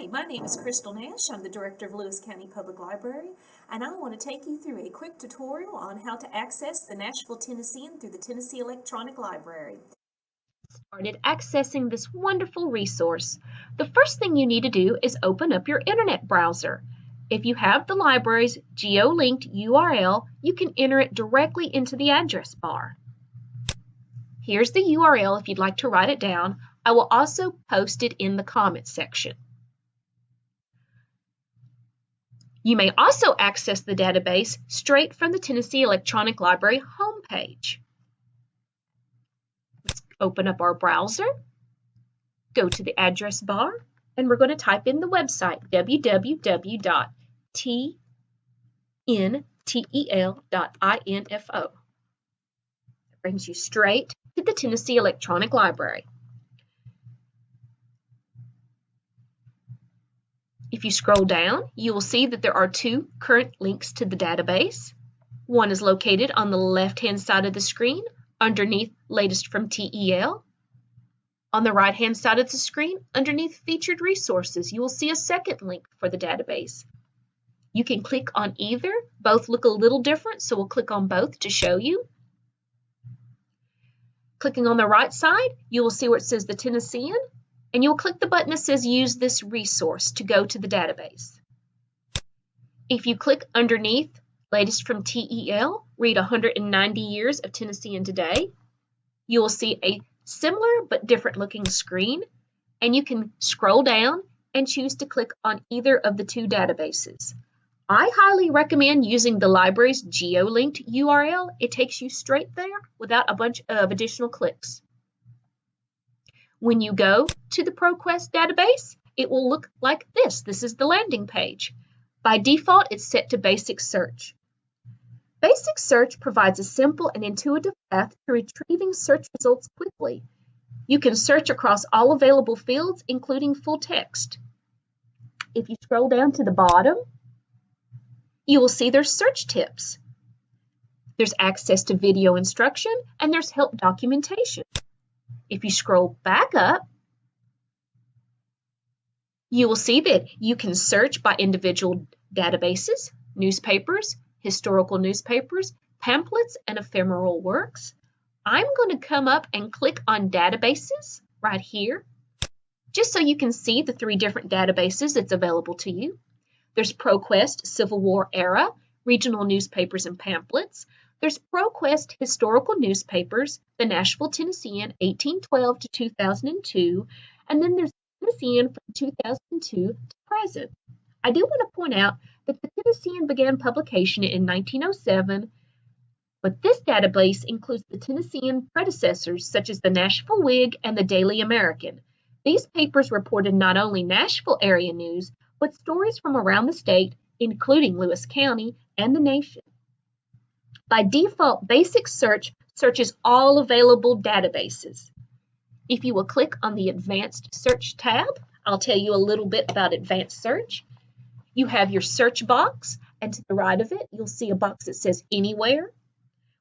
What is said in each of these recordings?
Hi, my name is Crystal Nash. I'm the Director of Lewis County Public Library, and I want to take you through a quick tutorial on how to access the Nashville Tennessean through the Tennessee Electronic Library. Started accessing this wonderful resource. The first thing you need to do is open up your internet browser. If you have the library's geo-linked URL, you can enter it directly into the address bar. Here's the URL if you'd like to write it down. I will also post it in the comments section. You may also access the database straight from the Tennessee Electronic Library homepage. Let's open up our browser, go to the address bar, and we're going to type in the website www.tntel.info. That brings you straight to the Tennessee Electronic Library. If you scroll down, you will see that there are two current links to the database. One is located on the left-hand side of the screen underneath Latest from TEL. On the right-hand side of the screen, underneath Featured Resources, you will see a second link for the database. You can click on either. Both look a little different, so we'll click on both to show you. Clicking on the right side, you will see where it says the Tennessean, and you'll click the button that says Use this resource to go to the database. If you click underneath Latest from TEL, Read 190 Years of Tennessean Today, you will see a similar but different looking screen, and you can scroll down and choose to click on either of the two databases. I highly recommend using the library's geo-linked URL. It takes you straight there without a bunch of additional clicks. When you go to the ProQuest database, it will look like this. This is the landing page. By default, it's set to Basic Search. Basic Search provides a simple and intuitive path to retrieving search results quickly. You can search across all available fields, including full text. If you scroll down to the bottom, you will see there's search tips. There's access to video instruction, and there's help documentation. If you scroll back up, you will see that you can search by individual databases, newspapers, historical newspapers, pamphlets, and ephemeral works. I'm going to come up and click on databases right here, just so you can see the three different databases that's available to you. There's ProQuest Civil War Era, Regional Newspapers and Pamphlets. There's ProQuest Historical Newspapers, the Nashville Tennessean 1812 to 2002, and then there's Tennessean from 2002 to present. I do want to point out that the Tennessean began publication in 1907, but this database includes the Tennessean predecessors such as the Nashville Whig and the Daily American. These papers reported not only Nashville area news, but stories from around the state, including Lewis County and the nation. By default, Basic Search searches all available databases. If you will click on the Advanced Search tab, I'll tell you a little bit about Advanced Search. You have your search box, and to the right of it, you'll see a box that says Anywhere.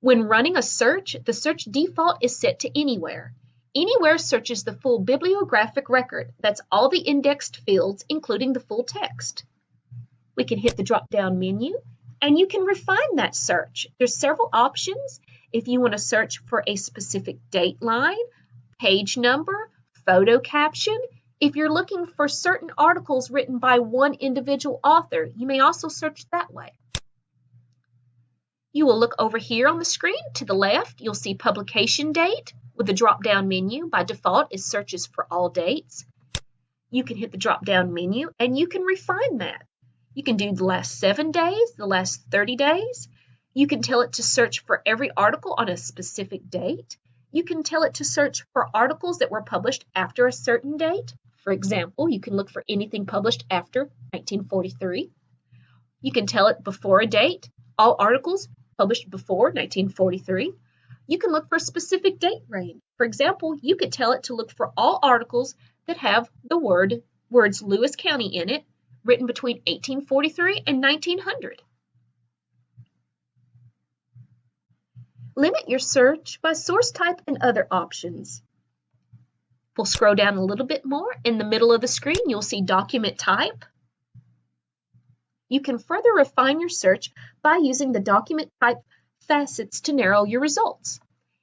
When running a search, the search default is set to Anywhere. Anywhere searches the full bibliographic record. That's all the indexed fields, including the full text. We can hit the drop-down menu, and you can refine that search. There's several options. If you want to search for a specific date line, page number, photo caption, if you're looking for certain articles written by one individual author, you may also search that way. You will look over here on the screen to the left. You'll see publication date with the drop-down menu. By default, it searches for all dates. You can hit the drop-down menu and you can refine that. You can do the last 7 days, the last 30 days. You can tell it to search for every article on a specific date. You can tell it to search for articles that were published after a certain date. For example, you can look for anything published after 1943. You can tell it before a date, all articles published before 1943. You can look for a specific date range. For example, you could tell it to look for all articles that have the words Lewis County in it, written between 1843 and 1900. Limit your search by source type and other options. We'll scroll down a little bit more. In the middle of the screen, you'll see document type. You can further refine your search by using the document type facets to narrow your results.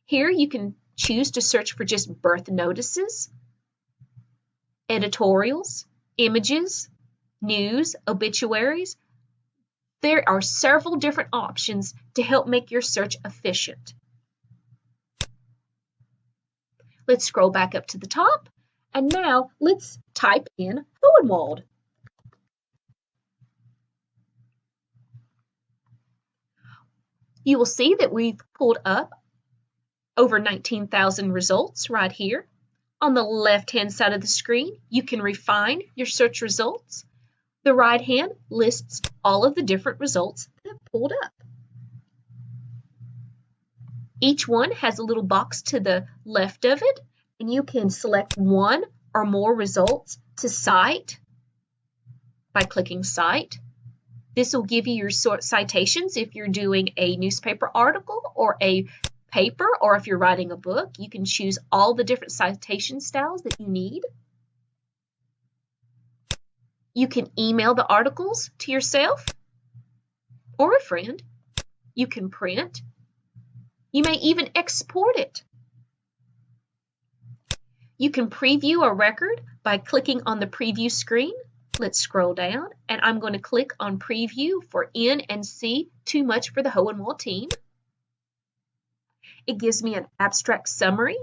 Here you can choose to search for just birth notices, editorials, images, news, obituaries. There are several different options to help make your search efficient. Let's scroll back up to the top, and now let's type in Hohenwald. You will see that we've pulled up over 19,000 results right here. On the left-hand side of the screen, you can refine your search results. The right hand lists all of the different results that I've pulled up. Each one has a little box to the left of it, and you can select one or more results to cite by clicking Cite. This will give you your citations if you're doing a newspaper article or a paper, or if you're writing a book. You can choose all the different citation styles that you need. You can email the articles to yourself or a friend. You can print. You may even export it. You can preview a record by clicking on the preview screen. Let's scroll down, and I'm going to click on preview for N and C, Too Much for the Hohenwald Team. It gives me an abstract summary.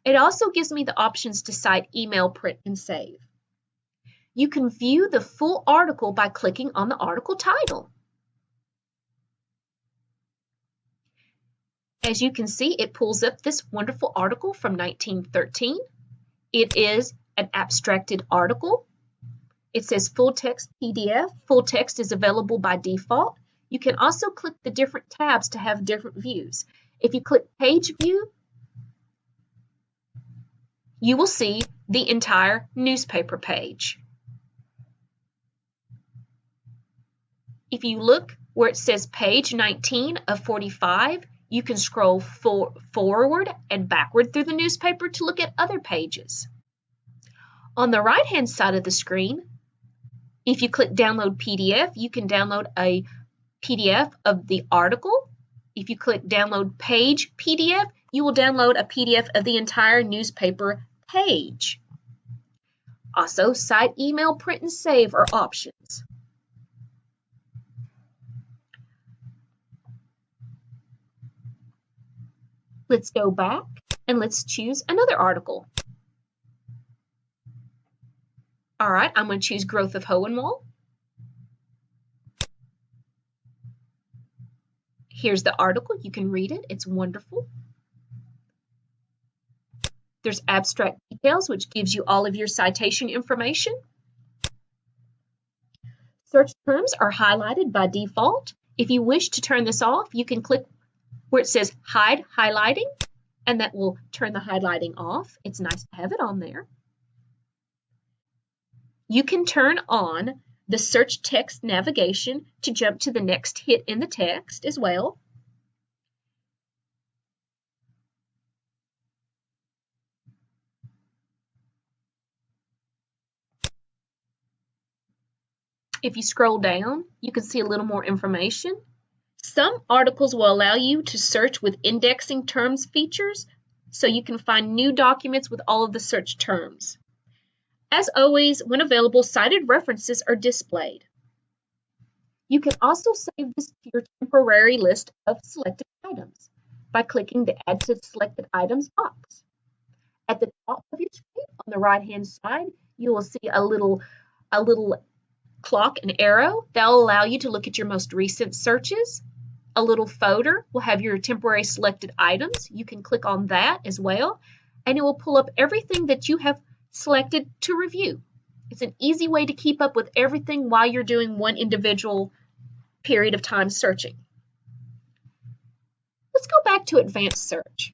It also gives me the options to cite, email, print, and save. You can view the full article by clicking on the article title. As you can see, it pulls up this wonderful article from 1913. It is an abstracted article. It says full text PDF. Full text is available by default. You can also click the different tabs to have different views. If you click page view, you will see the entire newspaper page. If you look where it says page 19 of 45, you can scroll forward and backward through the newspaper to look at other pages. On the right-hand side of the screen, if you click download PDF, you can download a PDF of the article. If you click download page PDF, you will download a PDF of the entire newspaper page. Also, cite, email, print, and save are options. Let's go back and let's choose another article. All right, I'm going to choose Growth of Hohenwald. Here's the article. You can read it. It's wonderful. There's abstract details, which gives you all of your citation information. Search terms are highlighted by default. If you wish to turn this off, you can click where it says Hide Highlighting, and that will turn the highlighting off. It's nice to have it on there. You can turn on the search text navigation to jump to the next hit in the text as well. If you scroll down, you can see a little more information. Some articles will allow you to search with indexing terms features, so you can find new documents with all of the search terms. As always, when available, cited references are displayed. You can also save this to your temporary list of selected items by clicking the Add to Selected Items box. At the top of your screen on the right-hand side, you will see a little clock and arrow that will allow you to look at your most recent searches. A little folder will have your temporary selected items. You can click on that as well, and it will pull up everything that you have selected to review. It's an easy way to keep up with everything while you're doing one individual period of time searching. Let's go back to advanced search.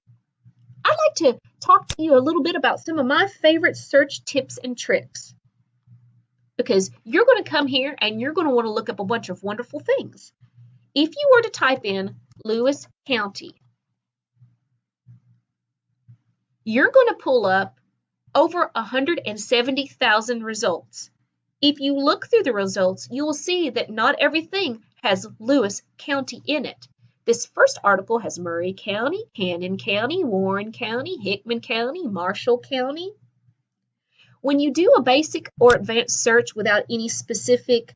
I'd like to talk to you a little bit about some of my favorite search tips and tricks, because you're going to come here and you're going to want to look up a bunch of wonderful things. If you were to type in Lewis County, you're going to pull up over 170,000 results. If you look through the results, you will see that not everything has Lewis County in it. This first article has Murray County, Hannon County, Warren County, Hickman County, Marshall County. When you do a basic or advanced search without any specific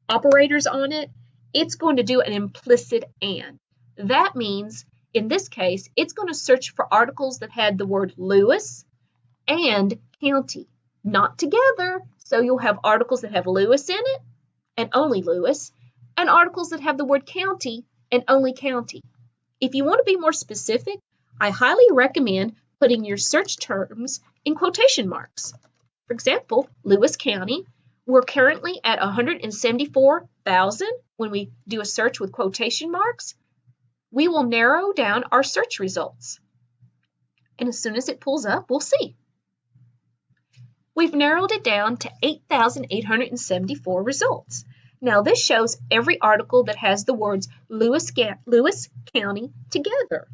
operators on it, it's going to do an implicit and. That means, in this case, it's going to search for articles that had the word Lewis and county, not together. So you'll have articles that have Lewis in it and only Lewis, and articles that have the word county and only county. If you want to be more specific, I highly recommend putting your search terms in quotation marks. For example, Lewis County, we're currently at 174,000. When we do a search with quotation marks, we will narrow down our search results. And as soon as it pulls up, we'll see. We've narrowed it down to 8,874 results. Now this shows every article that has the words Lewis County together.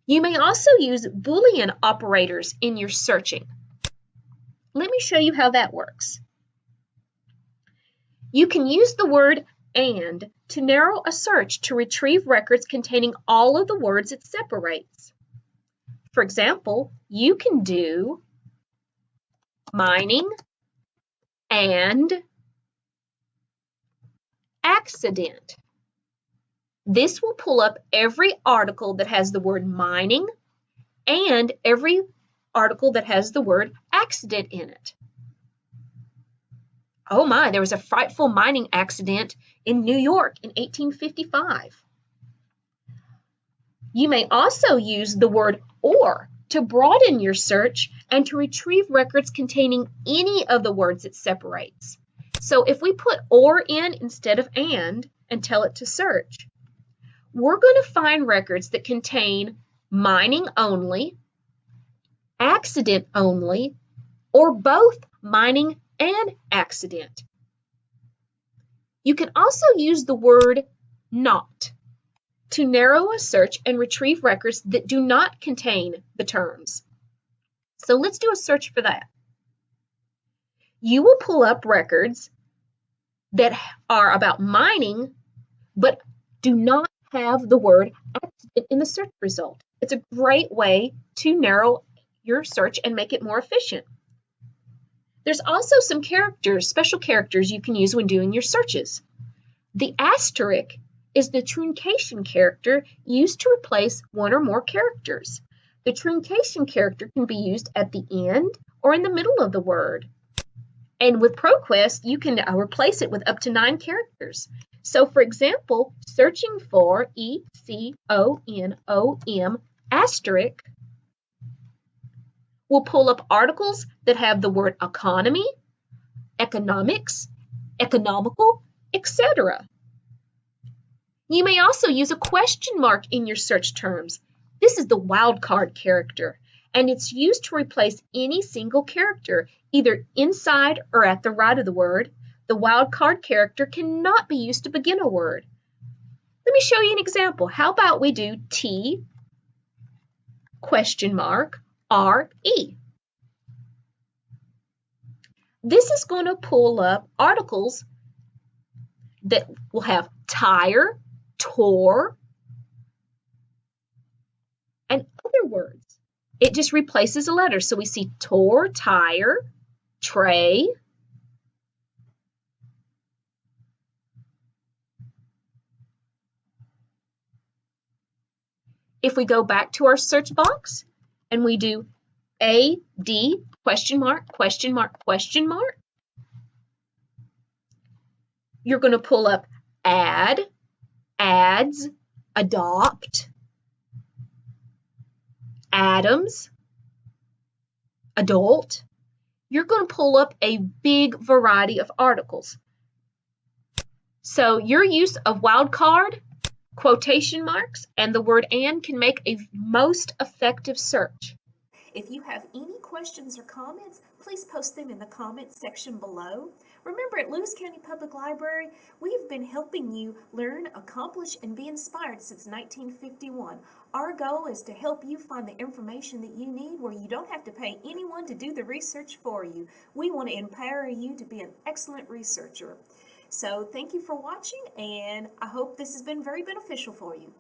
You may also use Boolean operators in your searching. Let me show you how that works. You can use the word and to narrow a search to retrieve records containing all of the words it separates. For example, you can do mining and accident. This will pull up every article that has the word mining and every article that has the word accident in it. Oh my, there was a frightful mining accident in New York in 1855. You may also use the word or to broaden your search and to retrieve records containing any of the words it separates. So if we put or in instead of and tell it to search, we're going to find records that contain mining only, accident only, or both mining and accident. You can also use the word not to narrow a search and retrieve records that do not contain the terms. So let's do a search for that. You will pull up records that are about mining but do not have the word accident in the search result. It's a great way to narrow your search and make it more efficient. There's also some characters, special characters you can use when doing your searches. The asterisk is the truncation character used to replace one or more characters. The truncation character can be used at the end or in the middle of the word. And with ProQuest, you can replace it with up to 9 characters. So for example, searching for ECONOM asterisk will pull up articles that have the word economy, economics, economical, etc. You may also use a question mark in your search terms. This is the wildcard character, and it's used to replace any single character, either inside or at the right of the word. The wildcard character cannot be used to begin a word. Let me show you an example. How about we do T question mark RE. This is going to pull up articles that will have tire, tore, and other words. It just replaces a letter. So we see tore, tire, tray. If we go back to our search box and we do AD question mark, question mark, question mark, you're going to pull up add, ads, adopt, Adams, adult. You're going to pull up a big variety of articles. So your use of wildcard, quotation marks, and the word and can make a most effective search. If you have any questions or comments, please post them in the comments section below. Remember, at Lewis County Public Library, we've been helping you learn, accomplish, and be inspired since 1951. Our goal is to help you find the information that you need where you don't have to pay anyone to do the research for you. We want to empower you to be an excellent researcher. So thank you for watching, and I hope this has been very beneficial for you.